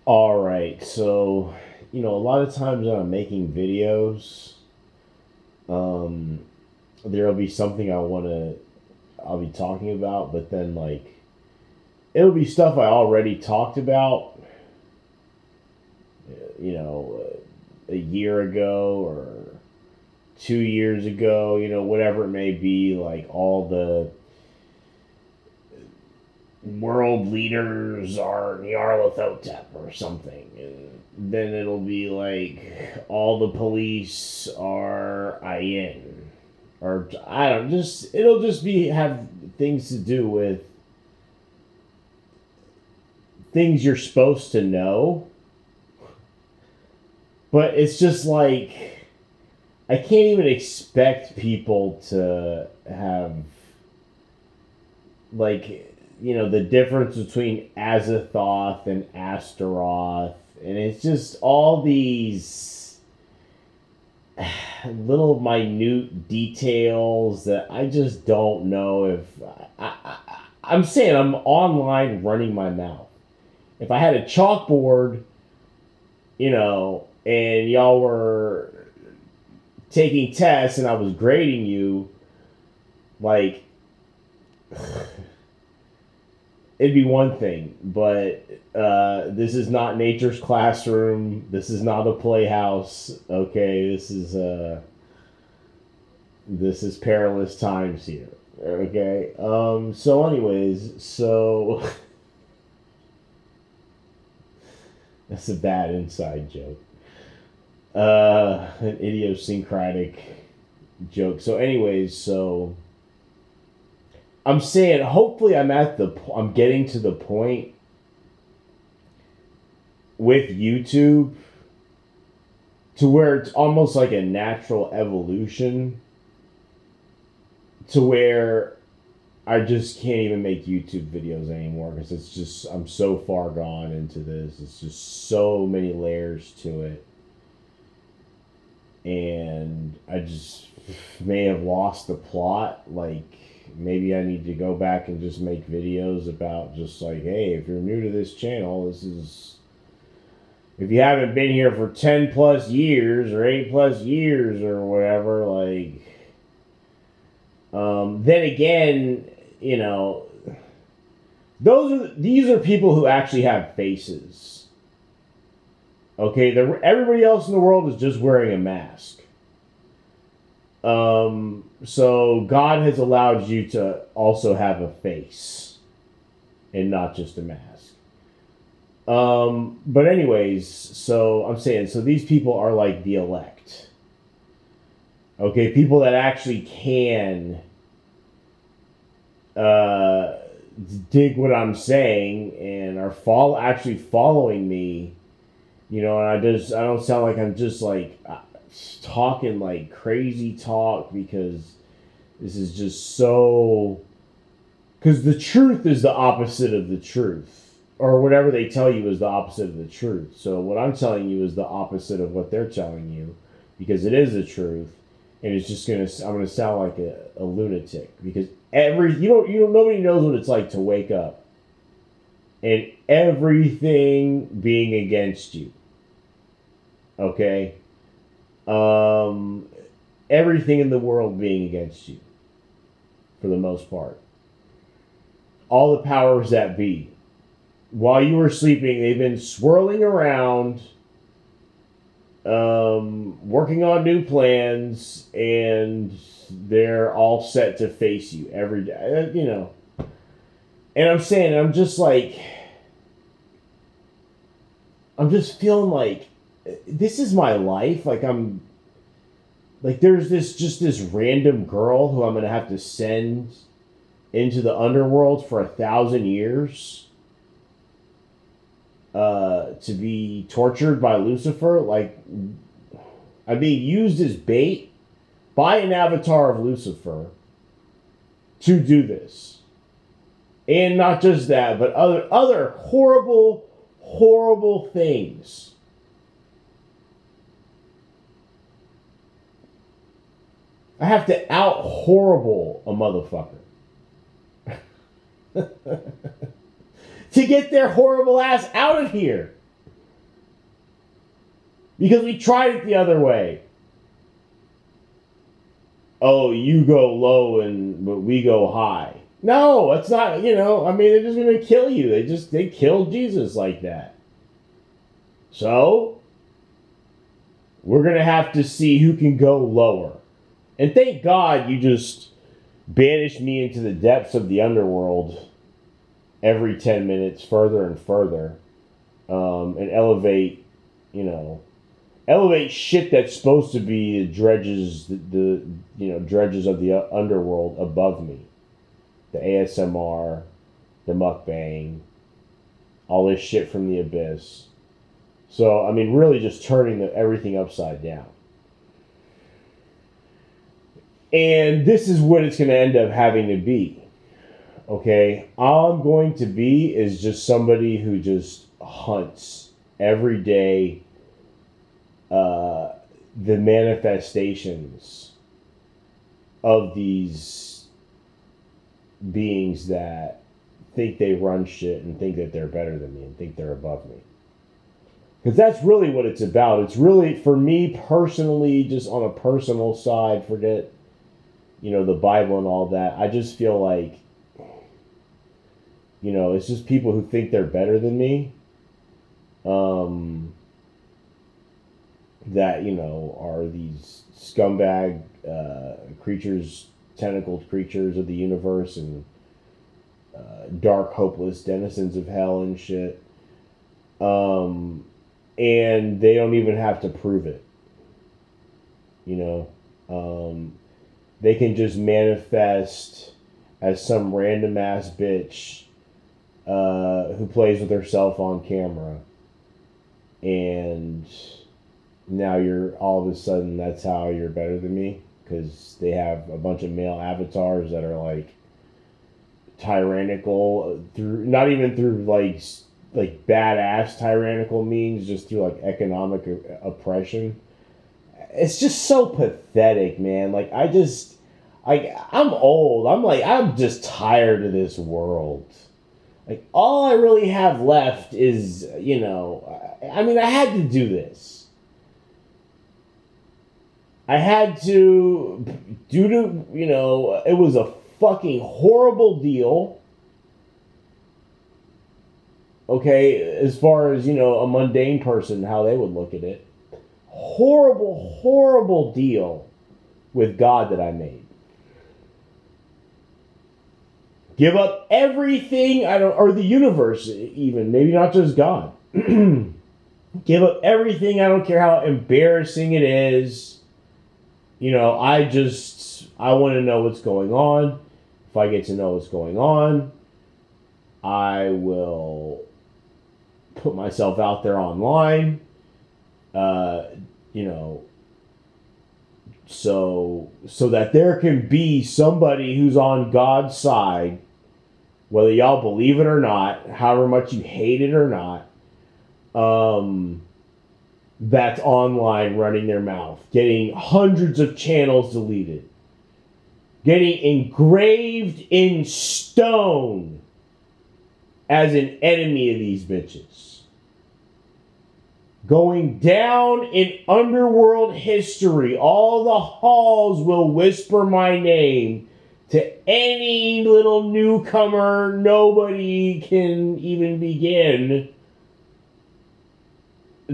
All right, so a lot of times when I'm making videos, um, there'll be something I'll be talking about, but then it'll be stuff I already talked about, you know, a year ago or 2 years ago, whatever it may be, like all the world leaders are Nyarlathotep or something. And then it'll be like all the police are Ayin. Or I don't just it'll just be have things to do with things you're supposed to know. But it's just like I can't even expect people to have the difference between Azathoth and Astaroth, and it's just all these little minute details that I just don't know if I'm saying I'm online running my mouth. If I had a chalkboard, and y'all were taking tests and I was grading you, like it'd be one thing, but this is not nature's classroom. This is not a playhouse. Okay, this is perilous times here. Okay. So, anyways, that's a bad inside joke. An idiosyncratic joke. So, anyways, I'm saying hopefully I'm getting to the point with YouTube to where it's almost like a natural evolution to where I just can't even make YouTube videos anymore because it's just I'm so far gone into this. It's just so many layers to it. And I just may have lost the plot. Maybe I need to go back and just make videos about just hey, if you're new to this channel, if you haven't been here for 10 plus years or 8 plus years or whatever, then again, these are people who actually have faces. Okay, everybody else in the world is just wearing a mask. So God has allowed you to also have a face and not just a mask. But anyways, so I'm saying, so these people are like the elect. Okay, people that actually can dig what I'm saying and are actually following me, and I don't sound like I'm just talking crazy talk because this is just so. Because the truth is the opposite of the truth, or whatever they tell you is the opposite of the truth. So what I'm telling you is the opposite of what they're telling you, because it is the truth, and it's just I'm gonna sound like a lunatic because nobody knows what it's like to wake up and everything being against you. Okay. Everything in the world being against you, for the most part. All the powers that be. While you were sleeping, they've been swirling around, working on new plans, and they're all set to face you every day. And I'm saying, I'm just feeling this is my life. There's this random girl who I'm gonna have to send into the underworld for 1,000 years to be tortured by Lucifer. I'm being used as bait by an avatar of Lucifer to do this. And not just that, but other horrible, horrible things. I have to out horrible a motherfucker to get their horrible ass out of here. Because we tried it the other way. Oh, you go low but we go high. No, it's not, I mean, they're just going to kill you. They killed Jesus like that. So, we're going to have to see who can go lower. And thank God you just banished me into the depths of the underworld every 10 minutes, further and further, and elevate shit that's supposed to be the dredges, dredges of the underworld above me. The ASMR, the mukbang, all this shit from the abyss. So, I mean, really just turning everything upside down. And this is what it's going to end up having to be. Okay? All I'm going to be is just somebody who just hunts every day the manifestations of these beings that think they run shit and think that they're better than me and think they're above me. Because that's really what it's about. It's really, for me personally, just on a personal side, forget, the Bible and all that. I just feel like, it's just people who think they're better than me. That, are these scumbag creatures, tentacled creatures of the universe, and dark, hopeless denizens of hell and shit. And they don't even have to prove it. They can just manifest as some random ass bitch who plays with herself on camera. And now you're all of a sudden, that's how you're better than me, because they have a bunch of male avatars that are like tyrannical through, not even through like badass tyrannical means, just through like economic oppression. It's just so pathetic, man. Like, I'm old. I'm just tired of this world. Like, all I really have left is, I mean, I had to do this. I had to, due to, it was a fucking horrible deal. Okay, as far as, a mundane person, how they would look at it. Horrible, horrible deal with God that I made. Give up everything, or the universe even, maybe not just God. Give up everything, I don't care how embarrassing it is. I want to know what's going on. If I get to know what's going on, I will put myself out there online. So that there can be somebody who's on God's side, whether y'all believe it or not, however much you hate it or not, that's online running their mouth, getting hundreds of channels deleted, getting engraved in stone as an enemy of these bitches. Going down in underworld history, all the halls will whisper my name to any little newcomer. Nobody can even begin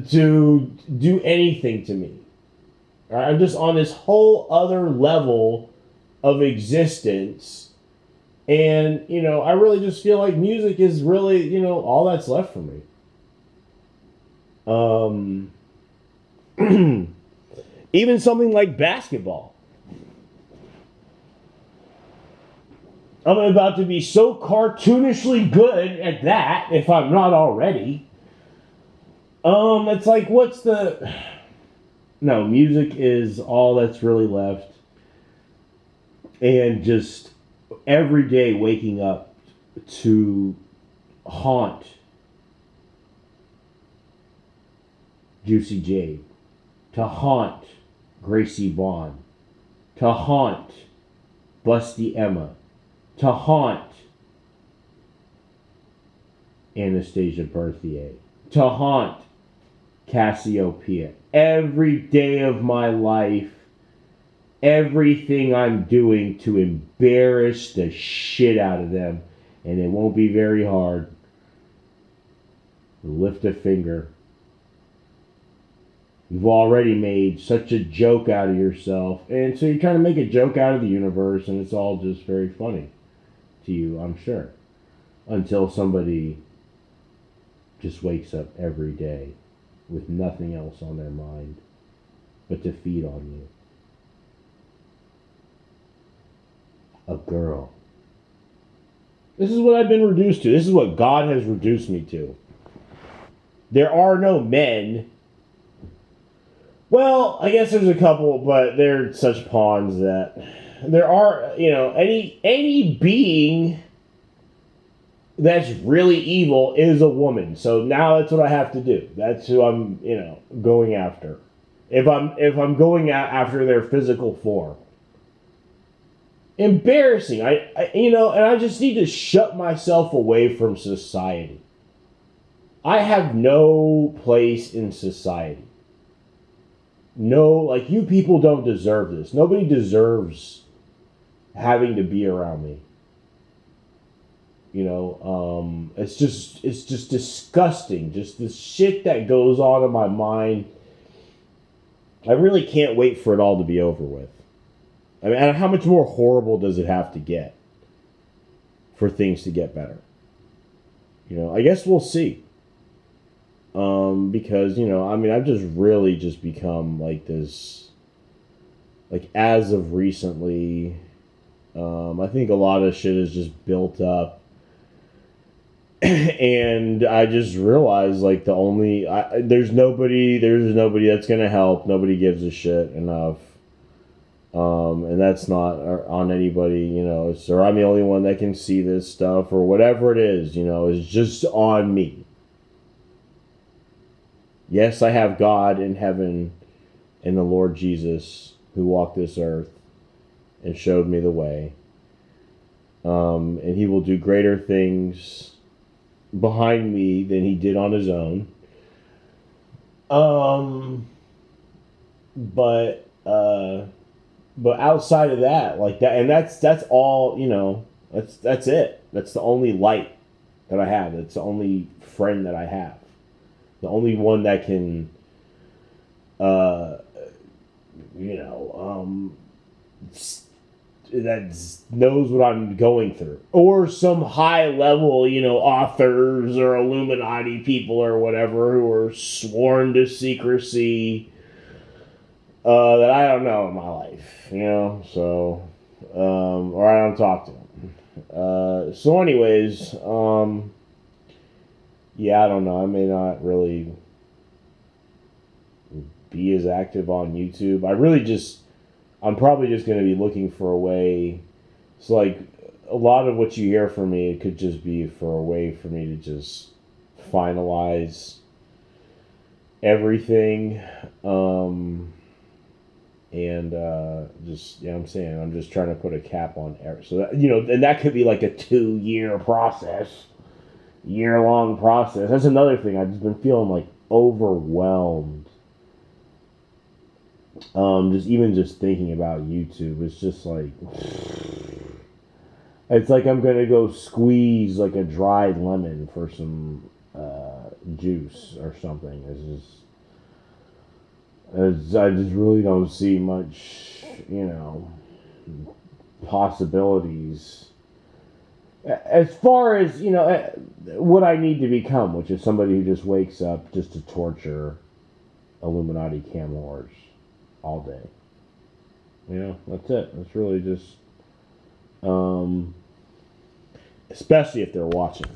to do anything to me. I'm just on this whole other level of existence. And, I really just feel like music is really, all that's left for me. Even something like basketball. I'm about to be so cartoonishly good at that, if I'm not already. It's like, no, music is all that's really left. And just every day waking up to haunt Juicy Jade, to haunt Gracie Bond, to haunt Busty Emma, to haunt Anastasia Berthier, to haunt Cassiopeia, every day of my life, everything I'm doing to embarrass the shit out of them. And it won't be very hard. Lift a finger. You've already made such a joke out of yourself. And so you're trying to make a joke out of the universe, and it's all just very funny to you, I'm sure. Until somebody just wakes up every day with nothing else on their mind but to feed on you. A girl. This is what I've been reduced to. This is what God has reduced me to. There are no men. Well, I guess there's a couple, but they're such pawns that there are, any being that's really evil is a woman. So now that's what I have to do. That's who I'm, going after. If I'm going after their physical form. Embarrassing. And I just need to shut myself away from society. I have no place in society. No, you people don't deserve this. Nobody deserves having to be around me. It's just disgusting. Just the shit that goes on in my mind. I really can't wait for it all to be over with. I mean, how much more horrible does it have to get for things to get better? I guess we'll see. Because, I've just really just become this, as of recently, I think a lot of shit is just built up. And I just realized, there's nobody that's going to help. Nobody gives a shit enough. And that's not on anybody, or I'm the only one that can see this stuff or whatever it is, it's just on me. Yes, I have God in heaven and the Lord Jesus who walked this earth and showed me the way. And he will do greater things behind me than he did on his own. But outside of that, and that's all, that's it. That's the only light that I have. That's the only friend that I have. The only one that can, that knows what I'm going through. Or some high level, authors or Illuminati people or whatever who are sworn to secrecy that I don't know in my life, so, or I don't talk to them. So anyways, yeah, I don't know. I may not really be as active on YouTube. I'm probably just going to be looking for a way. It's a lot of what you hear from me, it could just be for a way for me to just finalize everything. I'm just trying to put a cap on everything. So that, and that could be a 2-year process. Year-long process. That's another thing. I've just been feeling overwhelmed. Just thinking about YouTube. It's just it's I'm gonna go squeeze a dried lemon for some juice or something. I just really don't see much, possibilities. As far as, what I need to become, which is somebody who just wakes up just to torture Illuminati cam whores all day. That's it. That's really just, especially if they're watching.